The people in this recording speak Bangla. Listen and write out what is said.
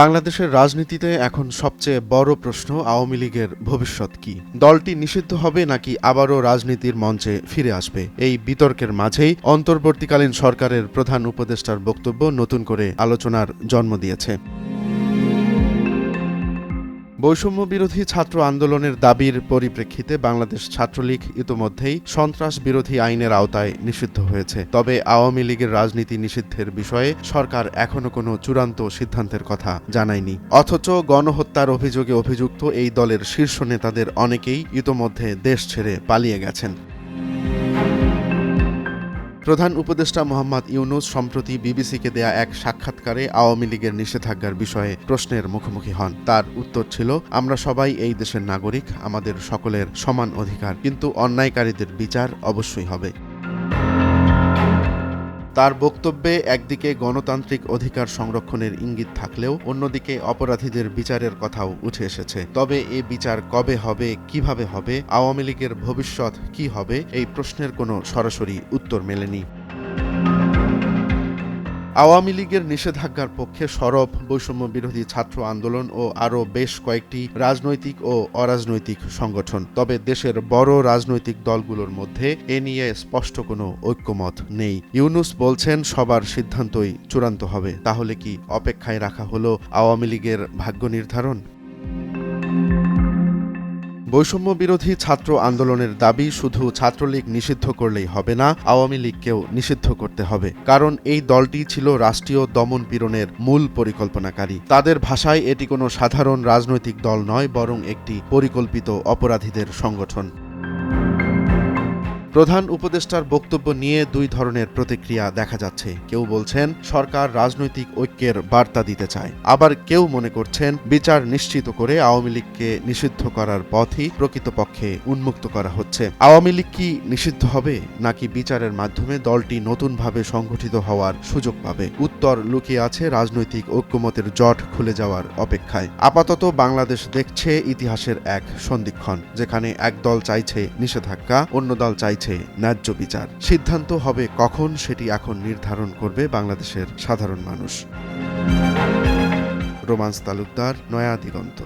বাংলাদেশের রাজনীতিতে এখন সবচেয়ে বড় প্রশ্ন আওয়ামী লীগের ভবিষ্যৎ কি। দলটি নিষিদ্ধ হবে নাকি আবারও রাজনীতির মঞ্চে ফিরে আসবে, এই বিতর্কের মাঝেই অন্তর্বর্তীকালীন সরকারের প্রধান উপদেষ্টার বক্তব্য নতুন করে আলোচনার জন্ম দিয়েছে। বৈষম্য বিরোধী ছাত্র আন্দোলনের দাবির পরিপ্রেক্ষিতে বাংলাদেশ ছাত্রলীগ ইতোমধ্যেই সন্ত্রাস বিরোধী আইনের আওতায় নিষিদ্ধ হয়েছে। তবে আওয়ামী লীগের রাজনীতি নিষিদ্ধের বিষয়ে সরকার এখনো কোনো চূড়ান্ত সিদ্ধান্তের কথা জানায়নি। অথচ গণহত্যার অভিযোগে অভিযুক্ত এই দলের শীর্ষ নেতাদের অনেকেই ইতোমধ্যে দেশ ছেড়ে পালিয়ে গেছেন। প্রধান উপদেষ্টা মোহাম্মদ ইউনূস সম্প্রতি বিবিসিকে দেয়া এক সাক্ষাৎকারে আওয়ামী লীগের নিষেধাজ্ঞার বিষয়ে প্রশ্নের মুখোমুখি হন। তার উত্তর ছিল, আমরা সবাই এই দেশের নাগরিক, আমাদের সকলের সমান অধিকার, কিন্তু অন্যায়কারীদের বিচার অবশ্যই হবে। তার বক্তব্যে একদিকে গণতান্ত্রিক অধিকার সংরক্ষণের ইঙ্গিত থাকলেও অন্যদিকে অপরাধীদের বিচারের কথাও উঠে এসেছে। তবে এ বিচার কবে হবে, কিভাবে হবে, আওয়ামী লীগের ভবিষ্যৎ কি হবে, এই প্রশ্নের কোনো সরাসরি উত্তর মেলেনি। আওয়ামী লীগের নিষেধাজ্ঞার পক্ষে সরব বৈষম্য বিরোধী ছাত্র আন্দোলন ও আরও বেশ কয়েকটি রাজনৈতিক ও অরাজনৈতিক সংগঠন। তবে দেশের বড় রাজনৈতিক দলগুলোর মধ্যে এ নিয়ে স্পষ্ট কোনো ঐক্যমত নেই। ইউনূস বলছেন, সবার সিদ্ধান্তই চূড়ান্ত হবে। তাহলে কি অপেক্ষায় রাখা হলো আওয়ামী লীগের ভাগ্য নির্ধারণ? বৈষম্য বিরোধী ছাত্র আন্দোলনের দাবি শুধু ছাত্রলীগ নিষিদ্ধ করলেই হবে না, আওয়ামী লীগকেও নিষিদ্ধ করতে হবে। কারণ এই দলটি ছিল রাষ্ট্রীয় দমন পীড়নের মূল পরিকল্পনাকারী। তাদের ভাষায় এটি কোনো সাধারণ রাজনৈতিক দল নয়, বরং একটি পরিকল্পিত অপরাধীদের সংগঠন। প্রধান উপদেষ্টার বক্তব্য নিয়ে দুই ধরনের প্রতিক্রিয়া দেখা যাচ্ছে। কেউ বলছেন সরকার রাজনৈতিক ঐক্যের বার্তা দিতে চায়, আবার কেউ মনে করছেন বিচার নিশ্চিত করে আওয়ামী লীগকে নিষিদ্ধ করার পথই প্রকৃতপক্ষে উন্মুক্ত করা হচ্ছে। আওয়ামী লীগ কি নিষিদ্ধ হবে, নাকি বিচারের মাধ্যমে দলটি নতুনভাবে সংগঠিত হওয়ার সুযোগ পাবে? উত্তর লুকিয়ে আছে রাজনৈতিক ঐক্যমতের জট খুলে যাওয়ার অপেক্ষায়। আপাতত বাংলাদেশ দেখছে ইতিহাসের এক সন্ধিক্ষণ, যেখানে এক দল চাইছে নিষেধাজ্ঞা, অন্য দল চাইছে ন্যায্য বিচার। সিদ্ধান্ত হবে কখন, সেটি এখন নির্ধারণ করবে বাংলাদেশের সাধারণ মানুষ। রোমান্স তালুকদার, নয়া দিগন্ত।